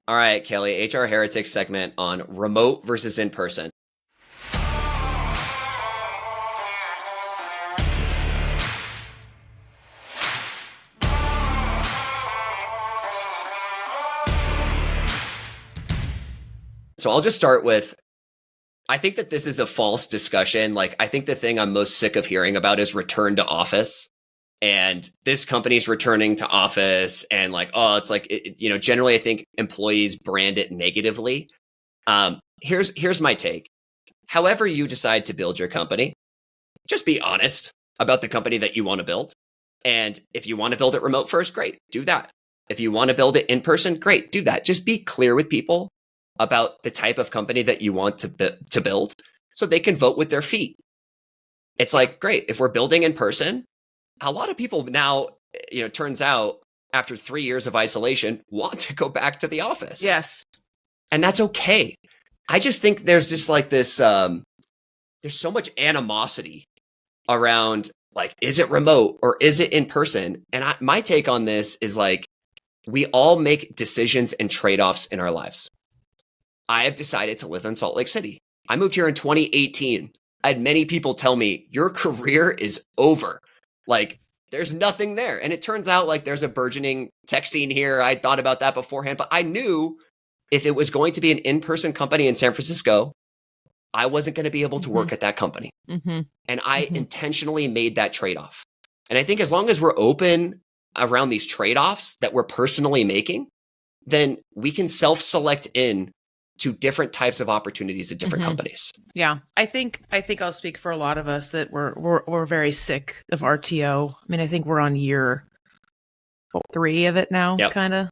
All right, Kelly, HR Heretics segment on remote versus in person. So I'll just start with, I think that this is a false discussion. Like, I think the thing I'm most sick of hearing about is return to office. And this company's returning to office, and like, oh, it's like, generally I think employees brand it negatively. Here's my take. However you decide to build your company, just be honest about the company that you want to build. And if you want to build it remote first, great, do that. If you want to build it in person, great, do that. Just be clear with people about the type of company that you want to build so they can vote with their feet. It's like, great, if we're building in person, a lot of people now, turns out after 3 years of isolation, want to go back to the office. Yes. And that's okay. I just think there's just like this, there's so much animosity around, like, is it remote or is it in person? And my take on this is like, we all make decisions and trade-offs in our lives. I have decided to live in Salt Lake City. I moved here in 2018. I had many people tell me, your career is over. Like, there's nothing there. And it turns out like there's a burgeoning tech scene here. I thought about that beforehand, but I knew if it was going to be an in-person company in San Francisco, I wasn't going to be able to work at that company. And I intentionally made that trade-off. And I think as long as we're open around these trade-offs that we're personally making, then we can self-select in to different types of opportunities at different companies. Yeah, I think I'll speak for a lot of us that we're very sick of RTO. I mean, I think we're on year 3 of it now, kind of.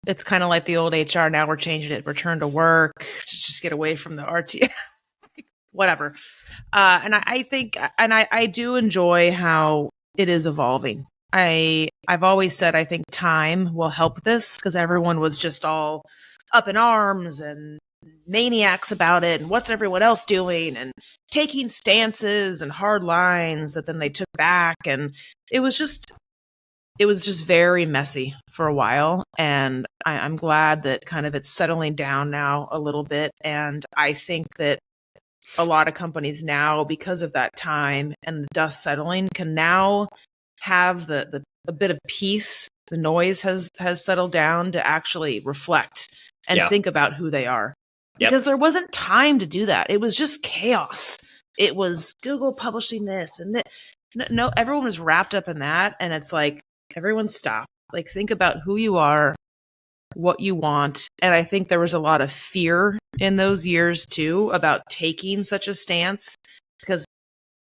It's kind of like the old HR. Now we're changing it. Return to work to just get away from the RTO. Whatever. And I think, and I do enjoy how it is evolving. I've always said I think time will help this, because everyone was just all up in arms and maniacs about it, and what's everyone else doing, and taking stances and hard lines that then they took back, and it was just very messy for a while. And I'm glad that kind of it's settling down now a little bit. And I think that a lot of companies now, because of that time and the dust settling, can now have a bit of peace. The noise has settled down to actually reflect and think about who they are. Because there wasn't time to do that. It was just chaos. It was Google publishing this and that. No, everyone was wrapped up in that. And it's like, everyone stop. Like, think about who you are, what you want. And I think there was a lot of fear in those years too about taking such a stance, because,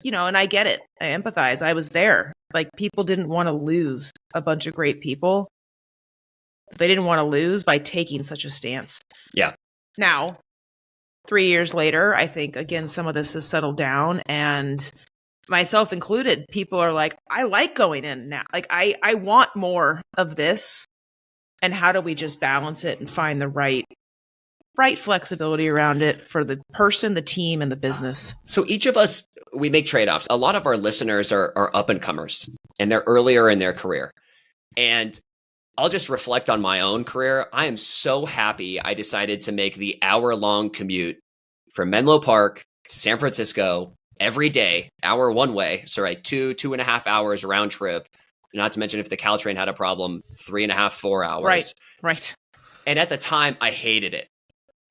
and I get it. I empathize. I was there. Like, people didn't want to lose a bunch of great people. They didn't want to lose by taking such a stance. Yeah. Now, 3 years later, I think, again, some of this has settled down, and myself included, people are like, I like going in now. Like, I want more of this. And how do we just balance it and find the right flexibility around it for the person, the team, and the business? So each of us, we make trade-offs. A lot of our listeners are up-and-comers, and they're earlier in their career. And I'll just reflect on my own career. I am so happy I decided to make the hour-long commute from Menlo Park to San Francisco every day, hour one way. So like 2.5 hours round trip. Not to mention if the Caltrain had a problem, 3.5, 4 hours. Right. And at the time, I hated it.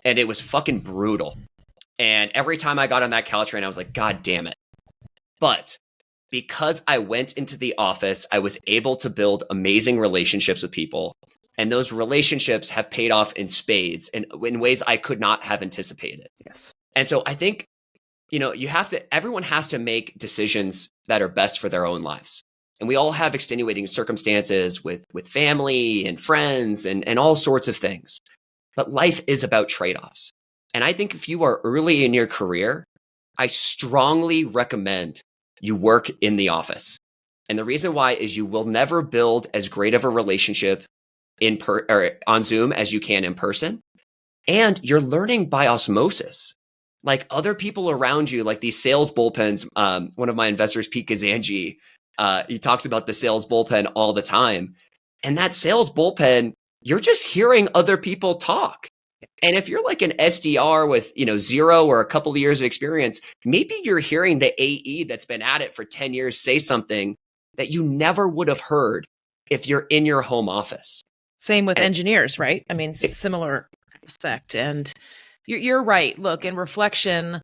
And it was fucking brutal. And every time I got on that Caltrain, I was like, God damn it. But because I went into the office, I was able to build amazing relationships with people. And those relationships have paid off in spades and in ways I could not have anticipated. Yes. And so I think, everyone has to make decisions that are best for their own lives. And we all have extenuating circumstances with family and friends and all sorts of things. But life is about trade-offs. And I think if you are early in your career, I strongly recommend you work in the office. And the reason why is you will never build as great of a relationship on Zoom as you can in person. And you're learning by osmosis. Like, other people around you, like these sales bullpens. One of my investors, Pete Kazanji, he talks about the sales bullpen all the time. And that sales bullpen you're just hearing other people talk. And if you're like an SDR with, 0 or a couple of years of experience, maybe you're hearing the AE that's been at it for 10 years say something that you never would have heard if you're in your home office. Same with engineers, right? I mean, similar aspect. And you're right. Look, in reflection,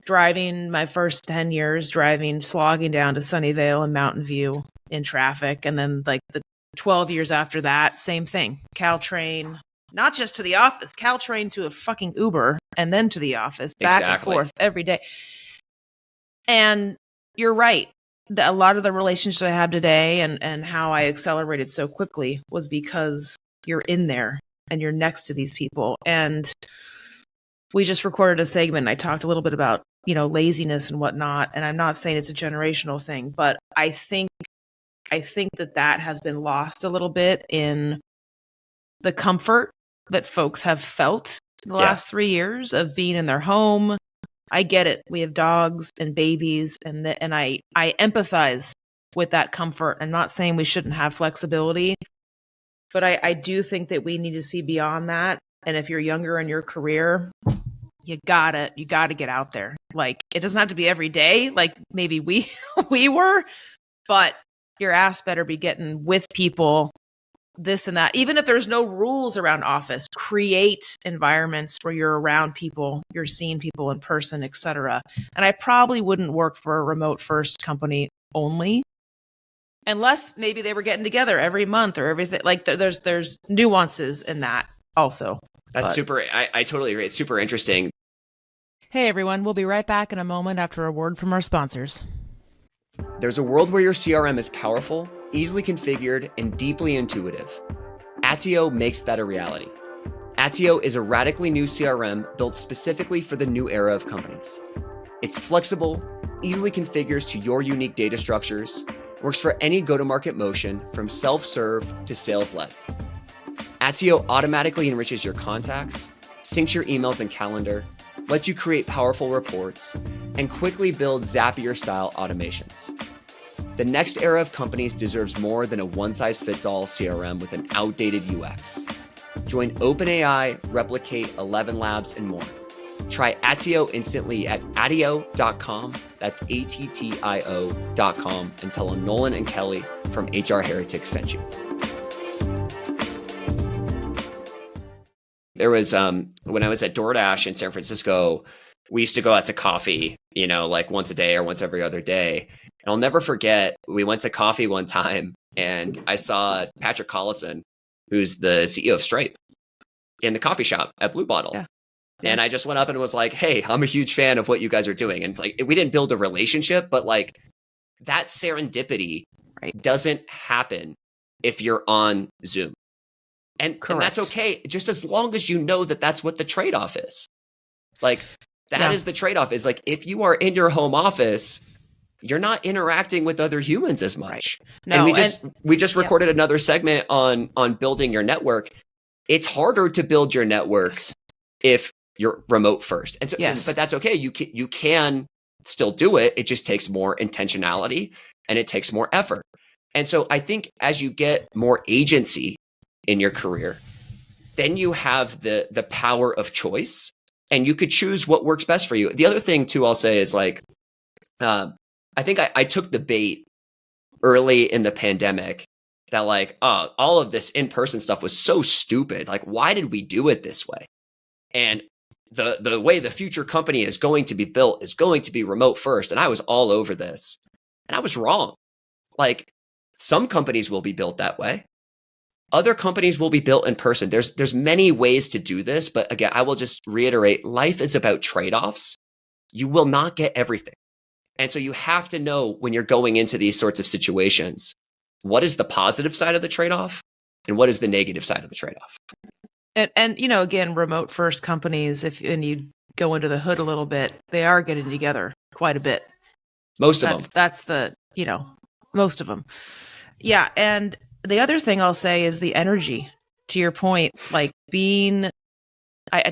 driving my first 10 years, slogging down to Sunnyvale and Mountain View in traffic. And then like the 12 years after that, same thing. Caltrain, not just to the office, Caltrain to a fucking Uber and then to the office, back and forth every day. And you're right. A lot of the relationships I have today and how I accelerated so quickly was because you're in there and you're next to these people. And we just recorded a segment. I talked a little bit about, laziness and whatnot. And I'm not saying it's a generational thing, but I think that has been lost a little bit in the comfort that folks have felt the last 3 years of being in their home. I get it. We have dogs and babies, and I empathize with that comfort. I'm not saying we shouldn't have flexibility, but I do think that we need to see beyond that. And if you're younger in your career, you gotta get out there. Like, it doesn't have to be every day, like maybe we were, but your ass better be getting with people, this and that. Even if there's no rules around office, create environments where you're around people, you're seeing people in person, etc. And I probably wouldn't work for a remote first company only, unless maybe they were getting together every month or everything. Like there's nuances in that also. That's super. I totally agree. It's super interesting. Hey everyone, we'll be right back in a moment after a word from our sponsors. There's a world where your CRM is powerful, easily configured, and deeply intuitive. Attio makes that a reality. Attio is a radically new CRM built specifically for the new era of companies. It's flexible, easily configures to your unique data structures, works for any go-to-market motion from self-serve to sales-led. Attio automatically enriches your contacts, syncs your emails and calendar, lets you create powerful reports, and quickly build Zapier-style automations. The next era of companies deserves more than a one-size-fits-all CRM with an outdated UX. Join OpenAI, Replicate, 11 Labs, and more. Try Attio instantly at attio.com. That's ATTIO.com, and tell them Nolan and Kelli from HR Heretics sent you. There was, when I was at DoorDash in San Francisco, we used to go out to coffee, like once a day or once every other day. And I'll never forget, we went to coffee one time and I saw Patrick Collison, who's the CEO of Stripe, in the coffee shop at Blue Bottle. Yeah. And I just went up and was like, hey, I'm a huge fan of what you guys are doing. And it's like, we didn't build a relationship, but like that serendipity doesn't happen if you're on Zoom. And that's okay, just as long as you know that that's what the trade-off is. Like, that is the trade-off, is like, if you are in your home office, you're not interacting with other humans as much. Right. No, and we just recorded another segment on building your network. It's harder to build your network if you're remote first. And so, but that's okay. You can still do it. It just takes more intentionality and it takes more effort. And so I think as you get more agency in your career, then you have the power of choice and you could choose what works best for you. The other thing too, I'll say is like, I think I took the bait early in the pandemic that like, all of this in-person stuff was so stupid. Like, why did we do it this way? And the way the future company is going to be built is going to be remote first. And I was all over this and I was wrong. Like, some companies will be built that way. Other companies will be built in person. There's many ways to do this, but again, I will just reiterate, life is about trade-offs. You will not get everything. And so you have to know when you're going into these sorts of situations, what is the positive side of the trade-off and what is the negative side of the trade-off? And again, remote first companies, and you go into the hood a little bit, they are getting together quite a bit. Most of them. That's most of them. Yeah. And the other thing I'll say is the energy, to your point, like I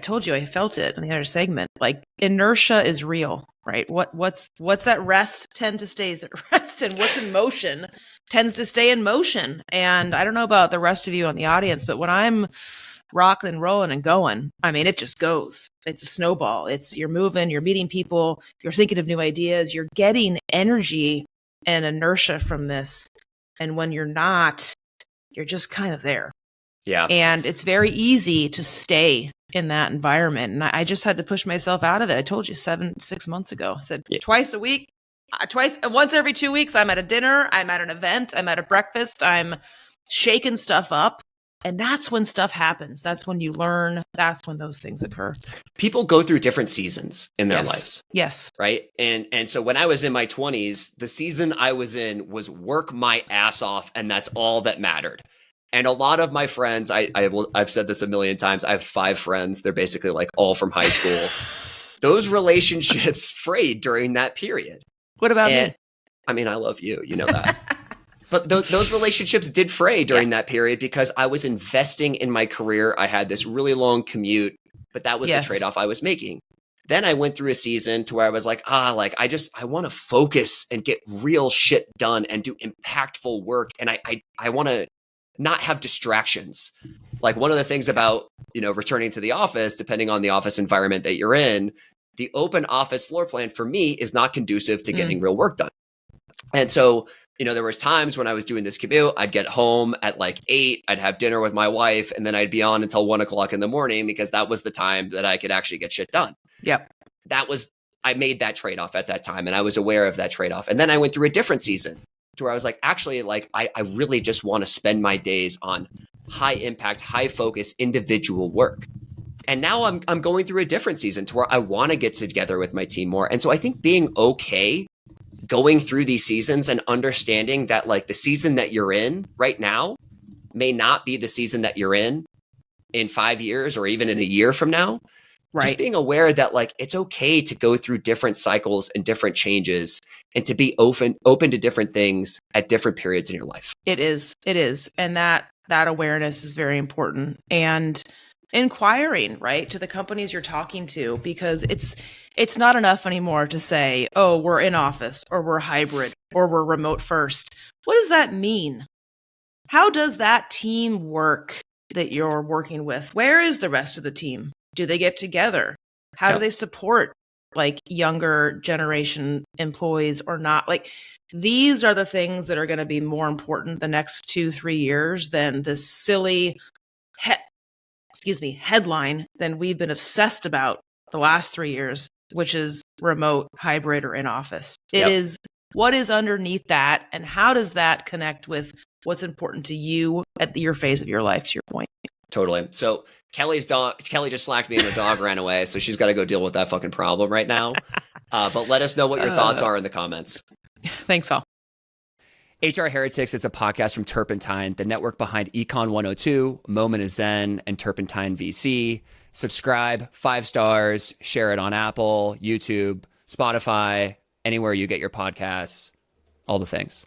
told you, I felt it in the other segment, like inertia is real, right? What's at rest tend to stays at rest, and what's in motion tends to stay in motion. And I don't know about the rest of you on the audience, but when I'm rocking and rolling and going, I mean, it just goes. It's a snowball. You're moving, you're meeting people, you're thinking of new ideas, you're getting energy and inertia from this. And when you're not, you're just kind of there. Yeah. And it's very easy to stay in that environment. And I just had to push myself out of it. I told you 6 months ago. I said twice a week, once every 2 weeks, I'm at a dinner, I'm at an event, I'm at a breakfast, I'm shaking stuff up. And that's when stuff happens. That's when you learn. That's when those things occur. People go through different seasons in their lives. Yes. Right. And so when I was in my 20s, the season I was in was work my ass off. And that's all that mattered. And a lot of my friends, I've said this a million times. I have 5 friends. They're basically like all from high school. Those relationships frayed during that period. What about me? I mean, I love you. You know that. But those relationships did fray during that period because I was investing in my career. I had this really long commute, but that was the trade-off I was making. Then I went through a season to where I was like, I want to focus and get real shit done and do impactful work. And I want to not have distractions. Like one of the things about, returning to the office, depending on the office environment that you're in, the open office floor plan for me is not conducive to getting real work done. And so, there was times when I was doing this commute, I'd get home at like 8, I'd have dinner with my wife, and then I'd be on until 1:00 in the morning because that was the time that I could actually get shit done. Yep. I made that trade-off at that time, and I was aware of that trade-off. And then I went through a different season to where I was like, actually, like, I really just want to spend my days on high impact, high focus, individual work. And now I'm going through a different season to where I want to get together with my team more. And so I think being okay going through these seasons and understanding that like the season that you're in right now may not be the season that you're in 5 years or even in a year from now. Right. Just being aware that like it's okay to go through different cycles and different changes and to be open to different things at different periods in your life. It is. And that awareness is very important. And inquiring, right, to the companies you're talking to, because it's not enough anymore to say, oh, we're in office or we're hybrid or we're remote first. What does that mean? How does that team work that you're working with? Where is the rest of the team? Do they get together? How do they support like younger generation employees or not? Like these are the things that are going to be more important the next 2-3 years than this silly headline than we've been obsessed about the last 3 years, which is remote, hybrid, or in office. It is what is underneath that, and how does that connect with what's important to you at your phase of your life, to your point. Totally. So Kelly just slacked me and her dog ran away, so she's got to go deal with that fucking problem right now. But let us know what your thoughts are in the comments. Thanks, all. HR Heretics is a podcast from Turpentine, the network behind Econ 102, Moment of Zen, and Turpentine VC. Subscribe, 5 stars, share it on Apple, YouTube, Spotify, anywhere you get your podcasts, all the things.